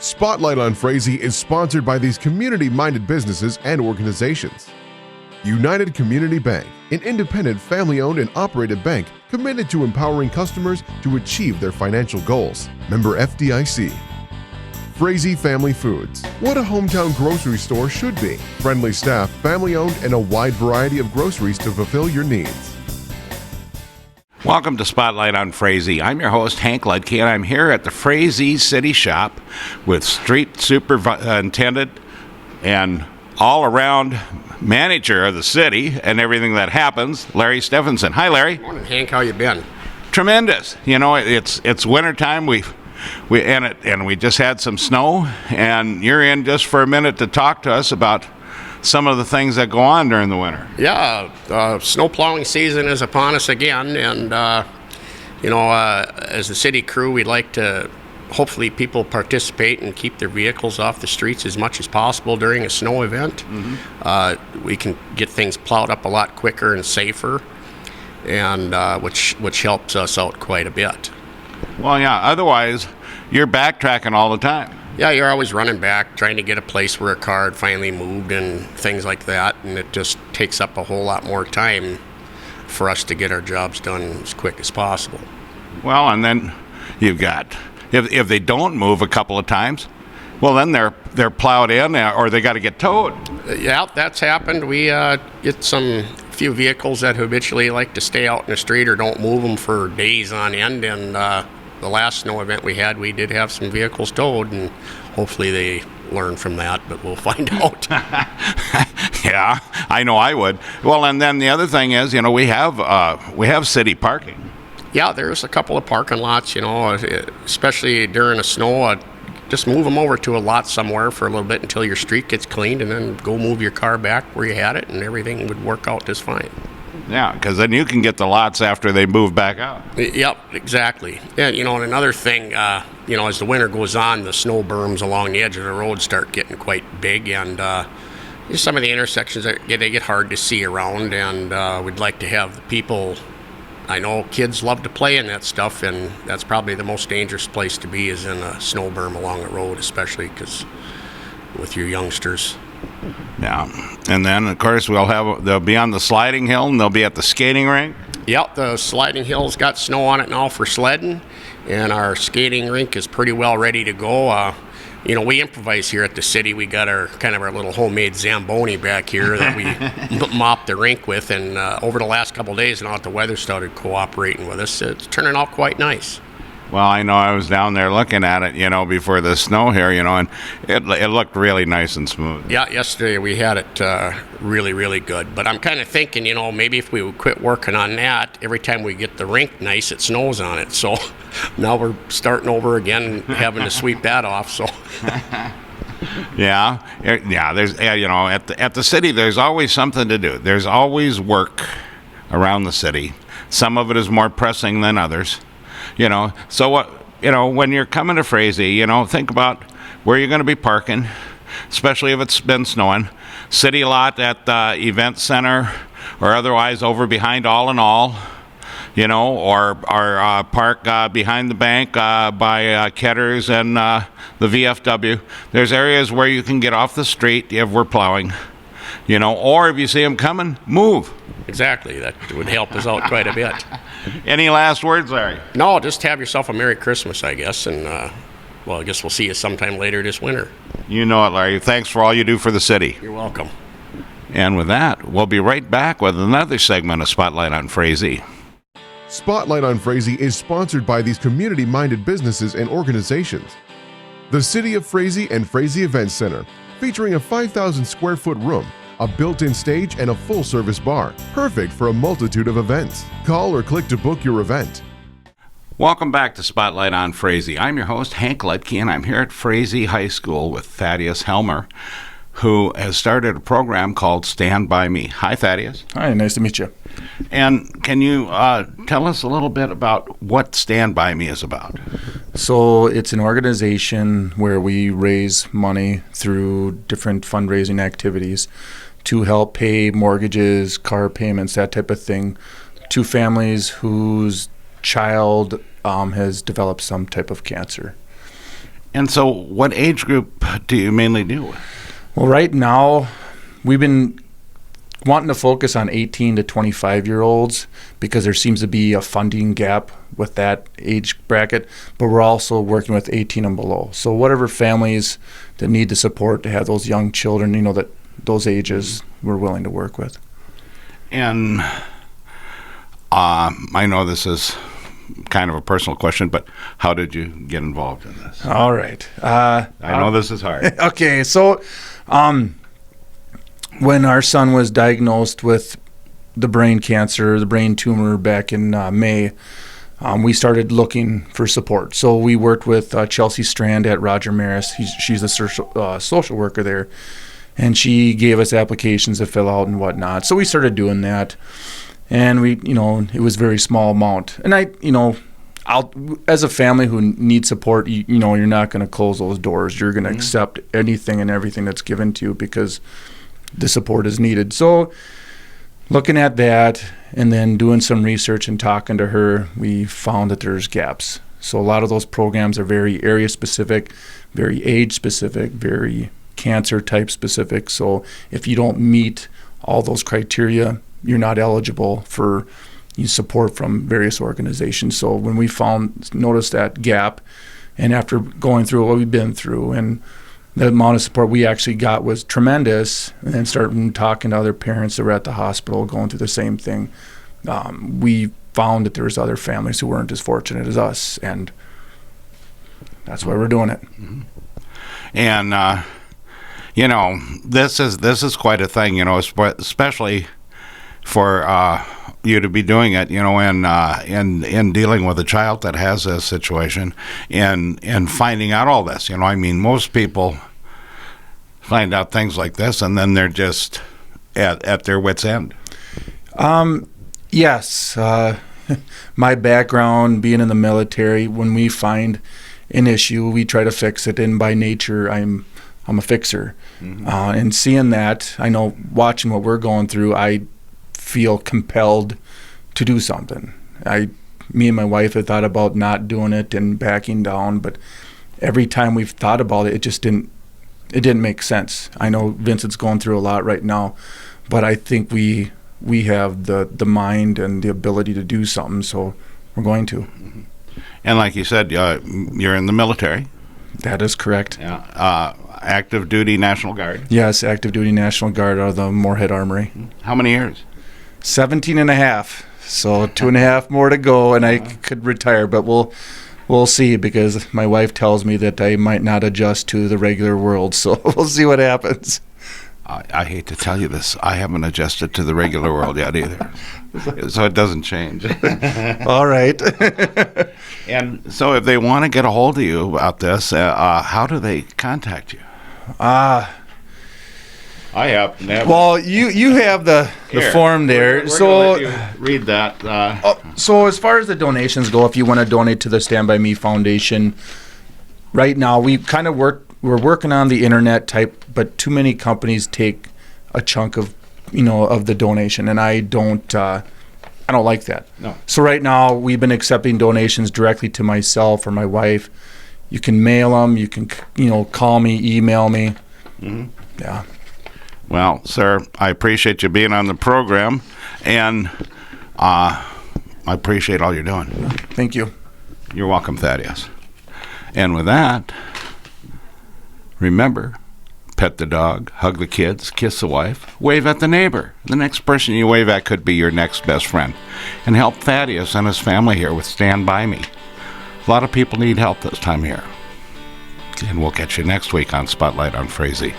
Spotlight on Frazee is sponsored by these community-minded businesses and organizations. United Community Bank, an independent, family-owned and operated bank committed to empowering customers to achieve their financial goals. Member FDIC. Frazee Family Foods, what a hometown grocery store should be. Friendly staff, family-owned, and a wide variety of groceries to fulfill your needs. Welcome to Spotlight on Frazee. I'm your host, Hank Ledke, and I'm here at the Frazee City Shop with street superintendent and all-around manager of the city and everything that happens, Larry Stephenson. Hi, Larry. Morning, Hank. How you been? Tremendous. You know, it's wintertime. We just had some snow, and you're in just for a minute to talk to us about some of the things that go on during the winter. Yeah, snow plowing season is upon us again, and as the city crew, we'd like to hopefully people participate and keep their vehicles off the streets as much as possible during a snow event. Mm-hmm. We can get things plowed up a lot quicker and safer, and which helps us out quite a bit. Well, yeah. Otherwise, you're backtracking all the time. Yeah, you're always running back, trying to get a place where a car had finally moved and things like that, and it just takes up a whole lot more time for us to get our jobs done as quick as possible. Well, and then you've got, if they don't move a couple of times, well, then they're plowed in or they got to get towed. Yeah, that's happened. We get few vehicles that habitually like to stay out in the street or don't move them for days on end, and the last snow event we had, we did have some vehicles towed, and hopefully they learn from that, but we'll find out. Yeah, I know I would. Well, and then the other thing is, we have city parking. Yeah, there's a couple of parking lots, especially during a snow. Just move them over to a lot somewhere for a little bit until your street gets cleaned, and then go move your car back where you had it, and everything would work out just fine. Yeah, because then you can get the lots after they move back out. Yep, exactly. Yeah, and another thing, as the winter goes on, the snow berms along the edge of the road start getting quite big, and some of the intersections they get hard to see around, and we'd like to have the people. I know kids love to play in that stuff, and that's probably the most dangerous place to be is in a snow berm along the road, especially because with your youngsters. Yeah, and then of course they'll be on the sliding hill, and they'll be at the skating rink. Yep, the sliding hill's got snow on it now for sledding, and our skating rink is pretty well ready to go. We improvise here at the city. We got our little homemade Zamboni back here that we mop the rink with, and over the last couple of days now that the weather started cooperating with us, it's turning out quite nice. Well, I know I was down there looking at it, before the snow here, and it looked really nice and smooth. Yeah, yesterday we had it really, really good. But I'm kind of thinking, maybe if we would quit working on that, every time we get the rink nice, it snows on it. So now we're starting over again, having to sweep that off. So. Yeah. There's, at the city, there's always something to do. There's always work around the city. Some of it is more pressing than others. So what, when you're coming to Frazee, think about where you're going to be parking, especially if it's been snowing. City lot at the event center, or otherwise over behind All in All, or park behind the bank by Ketter's and the VFW. There's areas where you can get off the street if we're plowing, or if you see them coming, move. Exactly. That would help us out quite a bit. Any last words, Larry? No, just have yourself a Merry Christmas, I guess, and I guess we'll see you sometime later this winter. You know it, Larry. Thanks for all you do for the city. You're welcome. And with that, we'll be right back with another segment of Spotlight on Frazee. Spotlight on Frazee is sponsored by these community-minded businesses and organizations. The City of Frazee and Frazee Event Center, featuring a 5,000 square foot room, a built-in stage, and a full-service bar, perfect for a multitude of events. Call or click to book your event. Welcome back to Spotlight on Frazee. I'm your host, Hank Ledke, and I'm here at Frazee High School with Thaddeus Helmer, who has started a program called Stand By Me. Hi, Thaddeus. Hi, nice to meet you. And can you tell us a little bit about what Stand By Me is about? So it's an organization where we raise money through different fundraising activities to help pay mortgages, car payments, that type of thing, to families whose child has developed some type of cancer. And so, what age group do you mainly deal with? Well, right now, we've been wanting to focus on 18 to 25-year-olds because there seems to be a funding gap with that age bracket, but we're also working with 18 and below. So whatever families that need the support to have those young children, that those ages, we're willing to work with. And I know this is kind of a personal question, but how did you get involved in this? All right. I know this is hard. Okay, so when our son was diagnosed with the brain cancer, the brain tumor back in May, we started looking for support. So we worked with Chelsea Strand at Roger Maris. She's a social worker there, and she gave us applications to fill out and whatnot. So we started doing that, and we, it was a very small amount. And as a family who needs support, you're not going to close those doors. You're going to accept anything and everything that's given to you because the support is needed. So looking at that and then doing some research and talking to her, we found that there's gaps. So a lot of those programs are very area specific, very age specific, very cancer type specific. So if you don't meet all those criteria, you're not eligible for support from various organizations. So when we noticed that gap, and after going through what we've been through, and the amount of support we actually got was tremendous, and then starting talking to other parents that were at the hospital going through the same thing, we found that there was other families who weren't as fortunate as us, and that's why we're doing it. Mm-hmm. And this is quite a thing, especially for you to be doing it, in dealing with a child that has this situation, and finding out all this. Most people find out things like this, and then they're just at their wits' end. Yes. My background being in the military, when we find an issue, we try to fix it, and by nature, I'm a fixer. Mm-hmm. And seeing that, I know watching what we're going through, I feel compelled to do something. Me and my wife had thought about not doing it and backing down, but every time we've thought about it, it didn't make sense. I know Vincent's going through a lot right now, but I think we have the mind and the ability to do something, so we're going to. Mm-hmm. And like you said, you're in the military. That is correct. Yeah. Active duty National Guard. Yes, active duty National Guard out of the Moorhead Armory. How many years? 17 and a half. So 2.5 more to go, and I could retire, but we'll see, because my wife tells me that I might not adjust to the regular world, so we'll see what happens. I hate to tell you this, I haven't adjusted to the regular world yet either, so it doesn't change. All right. And so if they want to get a hold of you about this, how do they contact you? I have. Well, you have the form there. We're so gonna let you read that. So as far as the donations go, if you want to donate to the Stand By Me Foundation, right now we're working on the internet type, but too many companies take a chunk of the donation, and I don't like that. No. So right now we've been accepting donations directly to myself or my wife. You can mail them. You can call me, email me. Mm-hmm. Yeah. Well, sir, I appreciate you being on the program, and I appreciate all you're doing. Thank you. You're welcome, Thaddeus. And with that, remember, pet the dog, hug the kids, kiss the wife, wave at the neighbor. The next person you wave at could be your next best friend. And help Thaddeus and his family here with Stand By Me. A lot of people need help this time here. And we'll catch you next week on Spotlight on Frazee.